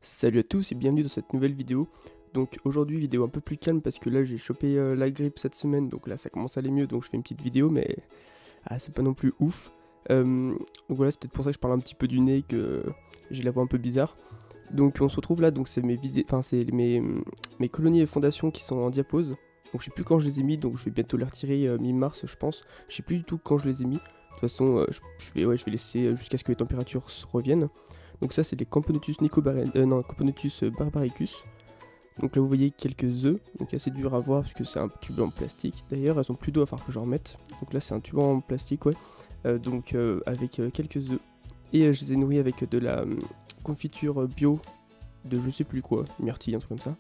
Salut à tous et bienvenue dans cette nouvelle vidéo. Donc aujourd'hui vidéo un peu plus calme parce que là j'ai chopé la grippe cette semaine, donc là ça commence à aller mieux, donc je fais une petite vidéo mais c'est pas non plus ouf. Donc voilà, c'est peut-être pour ça que je parle un petit peu du nez, que j'ai la voix un peu bizarre. Donc on se retrouve là, donc c'est mes vidéos, enfin c'est mes colonies et fondations qui sont en diapose. Donc je sais plus quand je les ai mis, donc je vais bientôt les retirer mi-mars je pense. Je sais plus du tout quand je les ai mis. De toute façon je vais laisser jusqu'à ce que les températures reviennent. Donc ça c'est les Camponotus Camponotus barbaricus. Donc là vous voyez quelques œufs, donc assez dur à voir parce que c'est un tube en plastique. D'ailleurs elles ont plus d'eau, à falloir que j'en remette. Donc là c'est un tube en plastique, ouais. Avec quelques œufs. Et je les ai nourris avec de la confiture bio de je sais plus quoi, myrtille, un truc comme ça.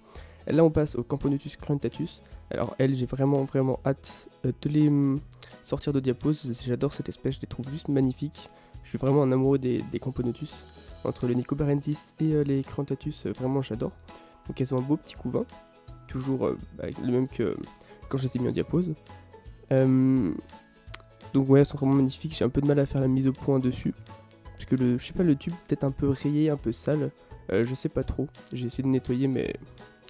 Et là on passe au Camponotus cruentatus. Alors elle, j'ai vraiment hâte de les sortir de diapose. J'adore cette espèce, je les trouve juste magnifiques. Je suis vraiment un amoureux des Camponotus. Entre le Nicobarensis et les Cruentatus, vraiment j'adore. Donc elles ont un beau petit couvain, toujours le même que quand je les ai mis en diapose. Donc ouais, elles sont vraiment magnifiques. J'ai un peu de mal à faire la mise au point dessus, parce que je sais pas, le tube peut-être un peu rayé, un peu sale. Je sais pas trop. J'ai essayé de nettoyer mais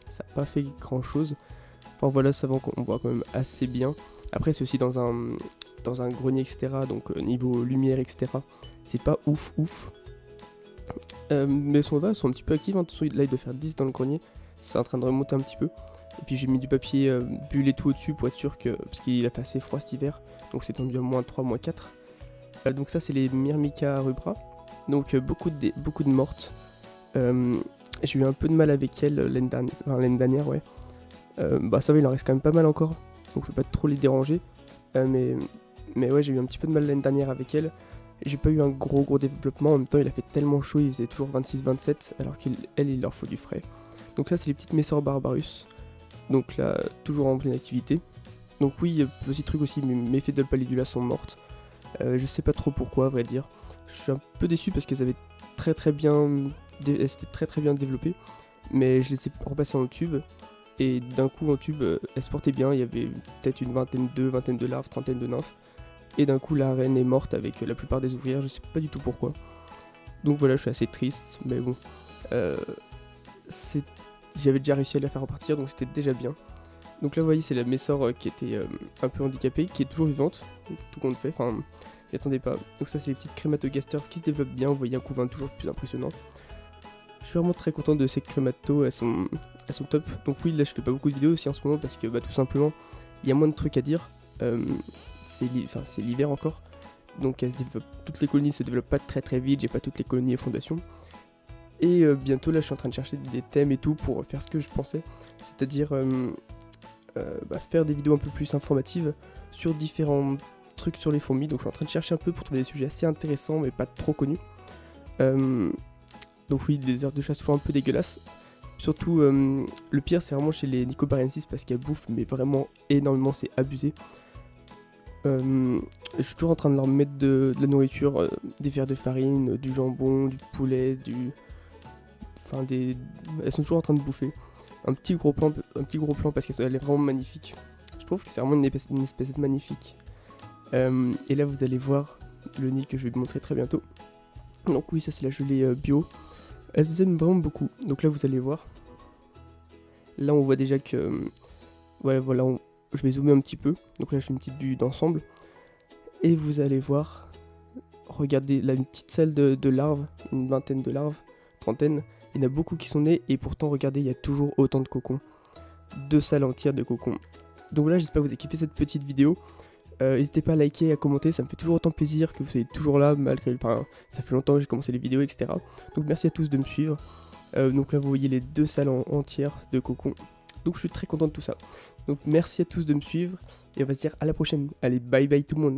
ça n'a pas fait grand chose. Enfin voilà, ça va, on voit quand même assez bien. Après c'est aussi dans un grenier, etc. Donc niveau lumière, etc. C'est pas ouf. Mais son va sont un petit peu actives, hein. Attention, là il doit faire 10 dans le grenier, c'est en train de remonter un petit peu. Et puis j'ai mis du papier bulle et tout au-dessus pour être sûr que, parce qu'il a fait assez froid cet hiver, donc c'est tendu à -3, -4. Donc ça c'est les Myrmica rubra, donc beaucoup de mortes. J'ai eu un peu de mal avec elles l'année dernière, ouais. Ça va, il en reste quand même pas mal encore, donc je vais pas trop les déranger. Mais ouais, j'ai eu un petit peu de mal l'année dernière avec elles. J'ai pas eu un gros développement, en même temps il a fait tellement chaud, il faisait toujours 26-27, alors il leur faut du frais. Donc là c'est les petites Messor barbarus, donc là toujours en pleine activité. Donc oui, petit truc aussi, mes Phédol pallidula sont mortes. Je sais pas trop pourquoi, à vrai dire. Je suis un peu déçu parce qu'elles avaient elles étaient très bien développées, mais je les ai repassées en tube, et d'un coup en tube elles se portaient bien, il y avait peut-être une vingtaine de larves, trentaine de nymphes. Et d'un coup la reine est morte avec la plupart des ouvrières, je sais pas du tout pourquoi. Donc voilà, je suis assez triste, mais bon. J'avais déjà réussi à la faire repartir, donc c'était déjà bien. Donc là vous voyez, c'est la Messor qui était un peu handicapée, qui est toujours vivante, tout compte fait, enfin j'y attendais pas. Donc ça c'est les petites crématogasters qui se développent bien, vous voyez un couvain toujours plus impressionnant. Je suis vraiment très content de ces crématos, elles sont top. Donc oui, là je fais pas beaucoup de vidéos aussi en ce moment parce que tout simplement il y a moins de trucs à dire. C'est l'hiver encore, donc toutes les colonies se développent pas très vite, j'ai pas toutes les colonies et fondations. Et bientôt là je suis en train de chercher des thèmes et tout pour faire ce que je pensais, c'est-à-dire faire des vidéos un peu plus informatives sur différents trucs sur les fourmis. Donc je suis en train de chercher un peu pour trouver des sujets assez intéressants mais pas trop connus. Donc oui, des aires de chasse toujours un peu dégueulasses. Surtout le pire c'est vraiment chez les Nicobarensis parce qu'elles bouffent mais vraiment énormément, c'est abusé. Je suis toujours en train de leur mettre de la nourriture, des verres de farine, du jambon, du poulet, elles sont toujours en train de bouffer. Un petit gros plan parce qu'elle est vraiment magnifique. Je trouve que c'est vraiment une espèce magnifique. Et là vous allez voir le nid que je vais vous montrer très bientôt. Donc oui, ça c'est la gelée bio. Elles aiment vraiment beaucoup. Donc là vous allez voir. Là on voit déjà que... voilà, je vais zoomer un petit peu, donc là je fais une petite vue d'ensemble, et vous allez voir, regardez là, une petite salle de larves, une vingtaine de larves, trentaine, il y en a beaucoup qui sont nés, et pourtant regardez, il y a toujours autant de cocons, 2 salles entières de cocons. Donc là j'espère que vous avez kiffé cette petite vidéo, n'hésitez pas à liker et à commenter, ça me fait toujours autant plaisir que vous soyez toujours là, malgré, ça fait longtemps que j'ai commencé les vidéos, etc. Donc merci à tous de me suivre. Donc là vous voyez les 2 salles entières de cocons, donc je suis très content de tout ça. Donc merci à tous de me suivre, et on va se dire à la prochaine. Allez, bye bye tout le monde.